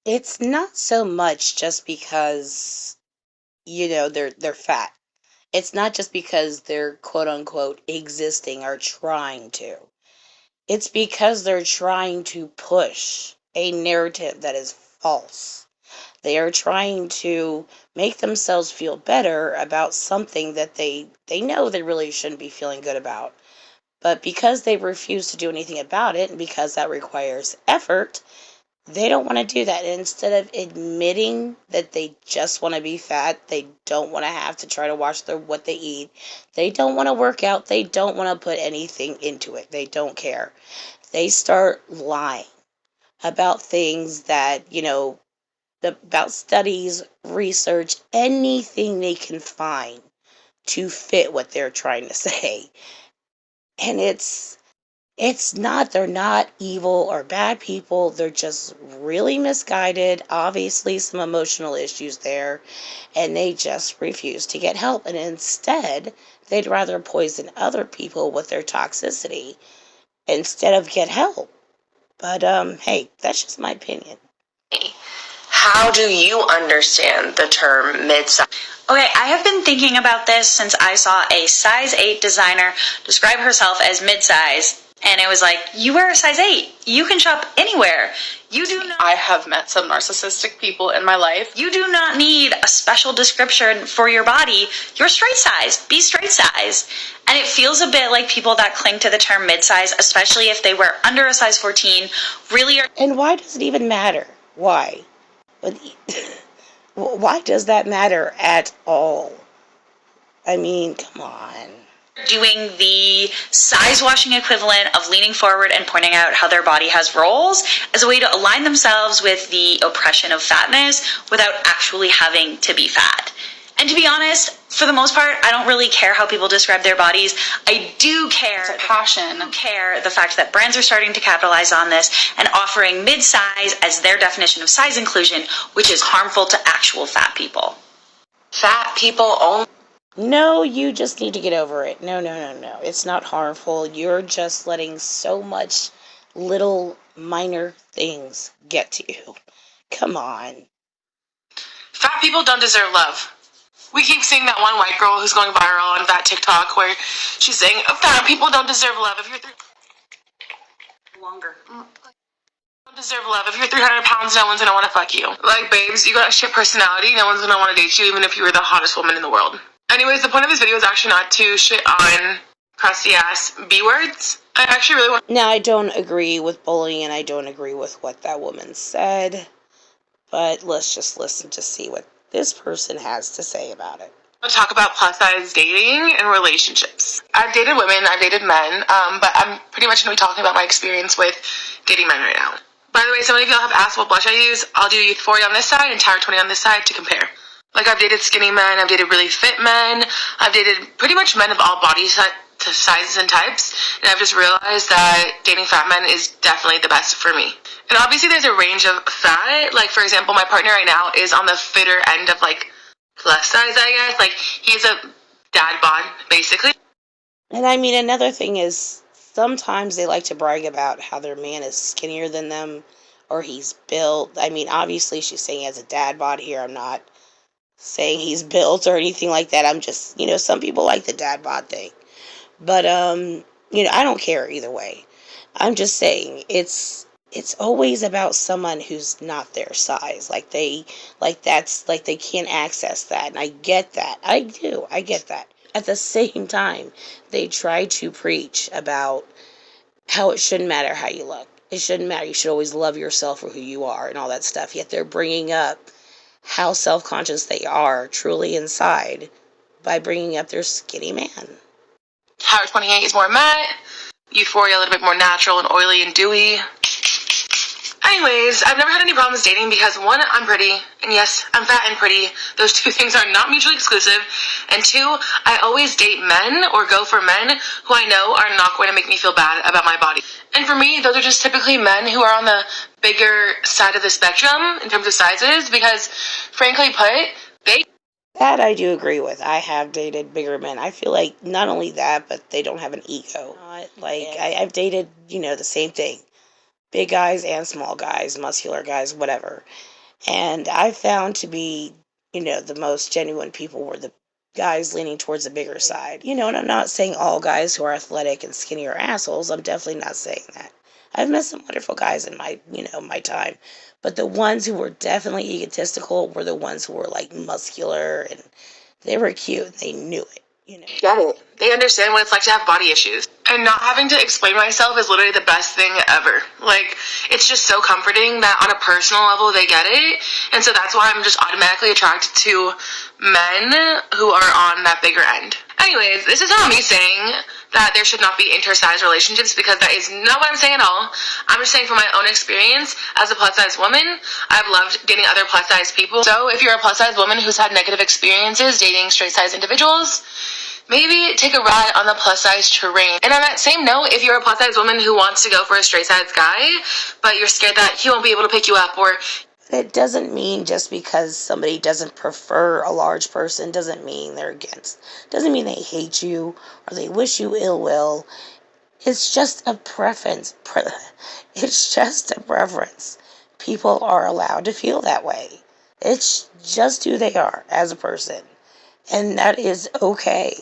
It's not so much just because, they're fat. It's not just because they're quote unquote existing or trying to. It's because they're trying to push a narrative that is false. They are trying to make themselves feel better about something that they know they really shouldn't be feeling good about. But because they refuse to do anything about it, and because that requires effort, they don't want to do that. And instead of admitting that they just want to be fat, they don't want to have to try to watch what they eat. They don't want to work out. They don't want to put anything into it. They don't care. They start lying about things that, about studies, research, anything they can find to fit what they're trying to say. And it's not, they're not evil or bad people. They're just really misguided. Obviously, some emotional issues there. And they just refuse to get help. And instead, they'd rather poison other people with their toxicity instead of get help. But, hey, that's just my opinion. How do you understand the term mid-size? Okay, I have been thinking about this since I saw a size 8 designer describe herself as mid-size. And it was like, you wear a size 8. You can shop anywhere. You do not. I have met some narcissistic people in my life. You do not need a special description for your body. You're straight size. Be straight size. And it feels a bit like people that cling to the term mid-size, especially if they wear under a size 14, really are. And why does it even matter? Why? Why does that matter at all? I mean, come on. Doing the size washing equivalent of leaning forward and pointing out how their body has rolls as a way to align themselves with the oppression of fatness without actually having to be fat. And to be honest, for the most part, I don't really care how people describe their bodies. I do care. It's a passion. I care the fact that brands are starting to capitalize on this and offering mid-size as their definition of size inclusion, which is harmful to actual fat people. Fat people only. No, you just need to get over it. No. It's not harmful. You're just letting so much little minor things get to you. Come on. Fat people don't deserve love. We keep seeing that one white girl who's going viral on that TikTok where she's saying, fat people don't deserve love. If you're don't deserve love. If you're 300 pounds, no one's gonna want to fuck you. Like, babes, you got a shit personality. No one's gonna want to date you, even if you were the hottest woman in the world. Anyways, the point of this video is actually not to shit on crusty ass B words. I actually really want. Now, I don't agree with bullying, and I don't agree with what that woman said. But let's just listen to see what this person has to say about it. To talk about plus size dating and relationships. I've dated women, I've dated men, but I'm pretty much going to be talking about my experience with dating men right now. By the way, so many of y'all have asked what blush I use. I'll do Euphoria on this side and Tower 20 on this side to compare. Like, I've dated skinny men, I've dated really fit men, I've dated pretty much men of all body sizes and types, and I've just realized that dating fat men is definitely the best for me. And obviously there's a range of fat. Like, for example, my partner right now is on the fitter end of, like, plus size, I guess. Like, he's a dad bod, basically. And I mean, another thing is, sometimes they like to brag about how their man is skinnier than them, or he's built. I mean, obviously she's saying he has a dad bod here. I'm not saying he's built or anything like that. I'm just, some people like the dad bod thing. But, I don't care either way. I'm just saying, it's always about someone who's not their size. They can't access that. And I get that. I do. I get that. At the same time, they try to preach about how it shouldn't matter how you look. It shouldn't matter. You should always love yourself for who you are and all that stuff. Yet they're bringing up how self-conscious they are truly inside by bringing up their skinny man. Tower 28 is more matte. Euphoria a little bit more natural and oily and dewy. Anyways, I've never had any problems dating because, one, I'm pretty, and yes, I'm fat and pretty. Those two things are not mutually exclusive. And two, I always date men or go for men who I know are not going to make me feel bad about my body. And for me, those are just typically men who are on the bigger side of the spectrum in terms of sizes because, frankly put, That I do agree with. I have dated bigger men. I feel like not only that, but they don't have an ego. I've dated, the same thing. big guys and small guys, muscular guys, whatever. And I found to be, the most genuine people were the guys leaning towards the bigger side. And I'm not saying all guys who are athletic and skinny are assholes. I'm definitely not saying that. I've met some wonderful guys in my time. But the ones who were definitely egotistical were the ones who were like muscular, and they were cute and they knew it. Get it. They understand what it's like to have body issues. And not having to explain myself is literally the best thing ever. Like, it's just so comforting that on a personal level they get it. And so that's why I'm just automatically attracted to men who are on that bigger end. Anyways, this is not me saying that there should not be inter-size relationships, because that is not what I'm saying at all. I'm just saying from my own experience as a plus-size woman, I've loved dating other plus-size people. So if you're a plus-size woman who's had negative experiences dating straight-size individuals, maybe take a ride on the plus-size terrain. And on that same note, if you're a plus-size woman who wants to go for a straight-size guy, but you're scared that he won't be able to pick you up, or it doesn't mean just because somebody doesn't prefer a large person doesn't mean they're against. Doesn't mean they hate you or they wish you ill will. It's just a preference. It's just a preference. People are allowed to feel that way. It's just who they are as a person. And that is okay.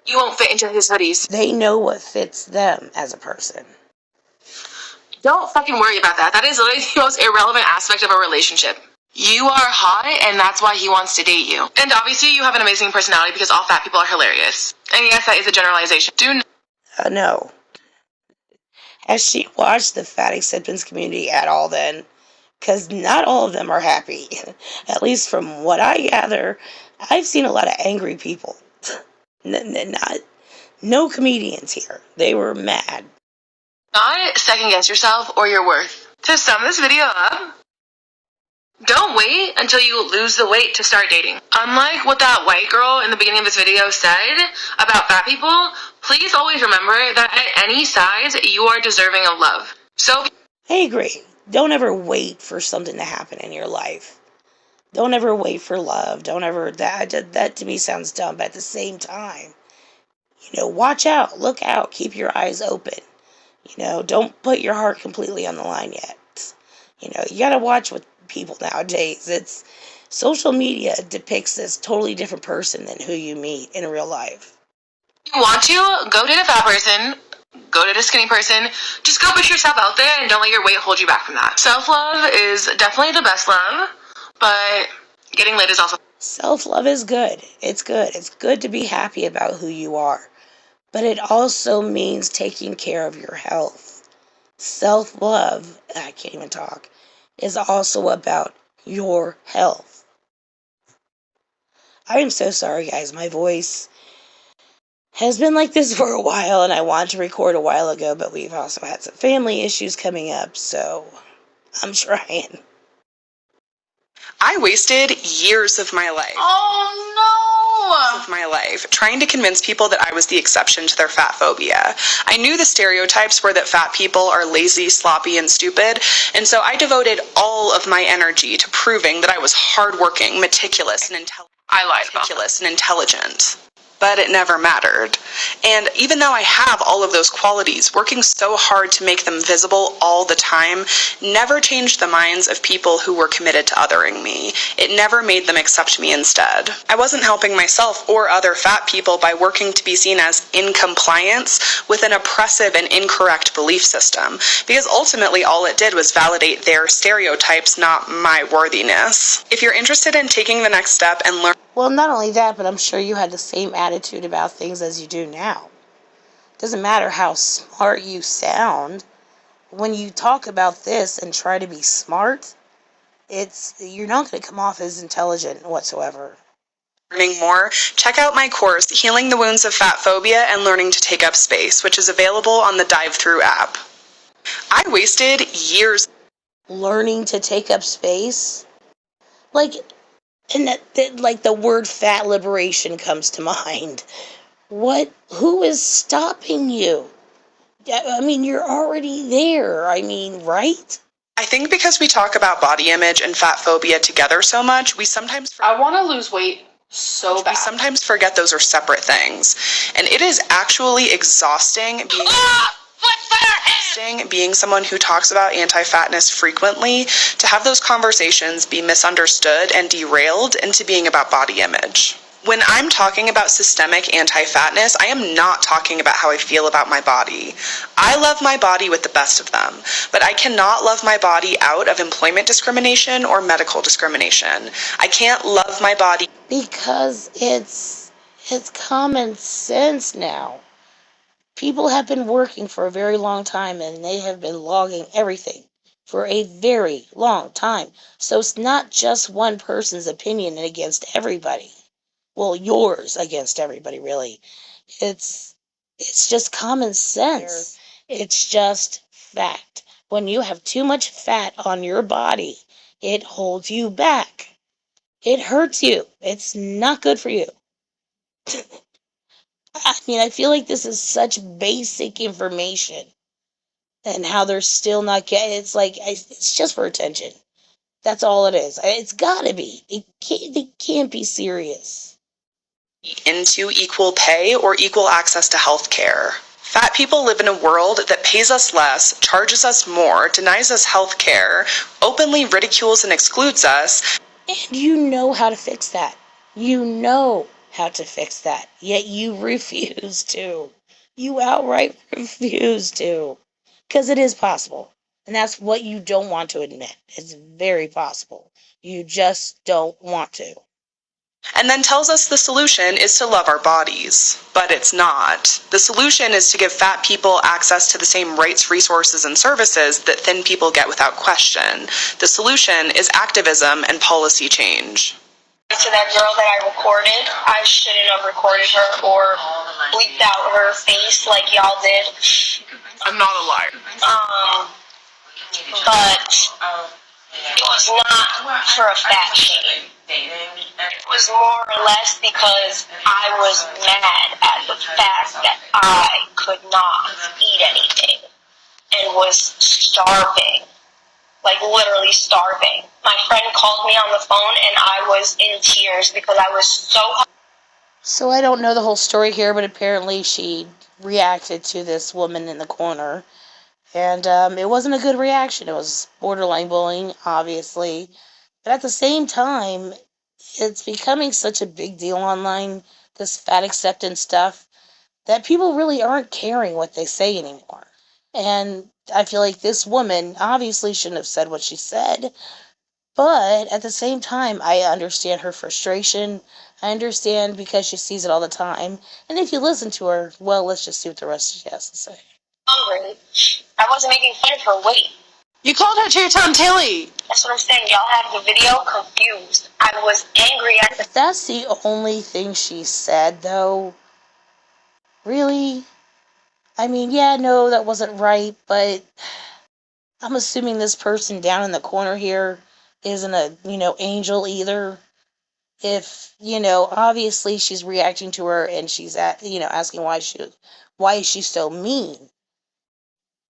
You won't fit into his hoodies. They know what fits them as a person. Don't fucking worry about that. That is literally the most irrelevant aspect of a relationship. You are hot, and that's why he wants to date you. And obviously you have an amazing personality, because all fat people are hilarious. And yes, that is a generalization. No. Has she watched the fat acceptance community at all then? Because not all of them are happy. At least from what I gather, I've seen a lot of angry people. No comedians here. They were mad. Not second guess yourself or your worth. To sum this video up, don't wait until you lose the weight to start dating. Unlike what that white girl in the beginning of this video said about fat people, please always remember that at any size, you are deserving of love. So I agree. Don't ever wait for something to happen in your life. Don't ever wait for love. Don't ever, that to me sounds dumb, but at the same time, watch out, look out, keep your eyes open. Don't put your heart completely on the line yet. You gotta watch with people nowadays. Social media depicts this totally different person than who you meet in real life. if you want to, go date a fat person, go date a skinny person, just go push yourself out there and don't let your weight hold you back from that. Self-love is definitely the best love, but getting laid is also... Self-love is good. It's good. It's good to be happy about who you are. But it also means taking care of your health. Self-love, I can't even talk, is also about your health. I am so sorry, guys. My voice has been like this for a while, and I wanted to record a while ago, but we've also had some family issues coming up, so I'm trying. I wasted years of my life. Oh no! Of my life trying to convince people that I was the exception to their fat phobia. I knew the stereotypes were that fat people are lazy, sloppy, and stupid, and so I devoted all of my energy to proving that I was hardworking, meticulous, and intelligent. But it never mattered. And even though I have all of those qualities, working so hard to make them visible all the time never changed the minds of people who were committed to othering me. It never made them accept me instead. I wasn't helping myself or other fat people by working to be seen as in compliance with an oppressive and incorrect belief system, because ultimately all it did was validate their stereotypes, not my worthiness. If you're interested in taking the next step and learn... Well, not only that, but I'm sure you had the same attitude about things as you do now. Doesn't matter how smart you sound. When you talk about this and try to be smart, you're not going to come off as intelligent whatsoever. Learning more, check out my course, Healing the Wounds of Fat Phobia and Learning to Take Up Space, which is available on the Dive-Thru app. I wasted years learning to take up space? And that the word fat liberation comes to mind. Who is stopping you? I mean, you're already there. I mean, right? I think because we talk about body image and fat phobia together so much, we sometimes... I want to lose weight so bad. We sometimes forget those are separate things. And it is actually exhausting being... Being someone who talks about anti-fatness frequently, to have those conversations be misunderstood and derailed into being about body image. When I'm talking about systemic anti-fatness, I am not talking about how I feel about my body. I love my body with the best of them, but I cannot love my body out of employment discrimination or medical discrimination. I can't love my body because it's common sense now. People have been working for a very long time and they have been logging everything for a very long time. So it's not just one person's opinion against everybody. Well, yours against everybody, really. It's just common sense. It's just fact. When you have too much fat on your body, it holds you back. It hurts you. It's not good for you. I mean, I feel like this is such basic information, and how they're still not getting it's like it's just for attention. That's all it is. It's gotta be. It can't be serious. into equal pay or equal access to health care. Fat people live in a world that pays us less, charges us more, denies us health care, openly ridicules and excludes us. And you know how to fix that. You know how to fix that. Yet you refuse to. You outright refuse to. Because it is possible. And that's what you don't want to admit. It's very possible. You just don't want to. And then tells us the solution is to love our bodies. But it's not. The solution is to give fat people access to the same rights, resources, and services that thin people get without question. The solution is activism and policy change. To that girl that I recorded, I shouldn't have recorded her or bleeped out her face like y'all did. I'm not a liar. But it was not for a fat shame. It was more or less because I was mad at the fact that I could not eat anything and was starving. Like literally starving. My friend called me on the phone and I was in tears because I was so hungry. So I don't know the whole story here, but apparently she reacted to this woman in the corner. And it wasn't a good reaction. It was borderline bullying, obviously. But at the same time, it's becoming such a big deal online, this fat acceptance stuff, that people really aren't caring what they say anymore. And I feel like this woman obviously shouldn't have said what she said, but at the same time, I understand her frustration. I understand because she sees it all the time. And if you listen to her, well, let's just see what the rest she has to say. I wasn't making fun of her weight. You called her to your tongue, Tilly. That's what I'm saying. Y'all have the video confused. I was angry at If that's the only thing she said, though, really? I mean, yeah, no, that wasn't right, but I'm assuming this person down in the corner here isn't a, angel either. If, obviously she's reacting to her and she's asking why is she so mean?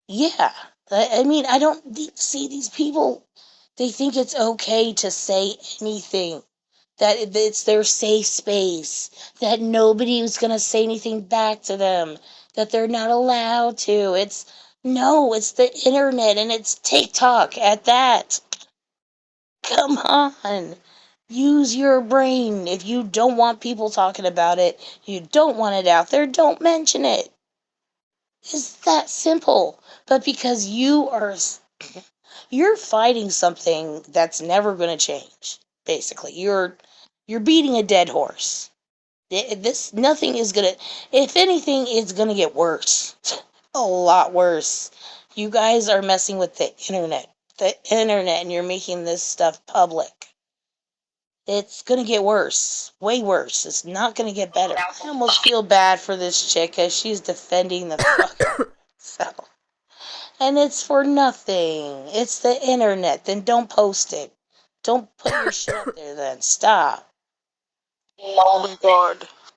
Yeah. I mean, I don't see these people, they think it's okay to say anything. That it's their safe space, that nobody's going to say anything back to them, that they're not allowed to. It's the internet and it's TikTok at that. Come on. Use your brain. If you don't want people talking about it, you don't want it out there, don't mention it. It's that simple. But because you're fighting something that's never going to change, basically. You're beating a dead horse. Nothing is going to, if anything, it's going to get worse. A lot worse. You guys are messing with the internet. And you're making this stuff public. It's going to get worse. Way worse. It's not going to get better. I almost feel bad for this chick because she's defending the fucking self. And it's for nothing. It's the internet. Then don't post it. Don't put your shit up there then. Stop. Oh my god.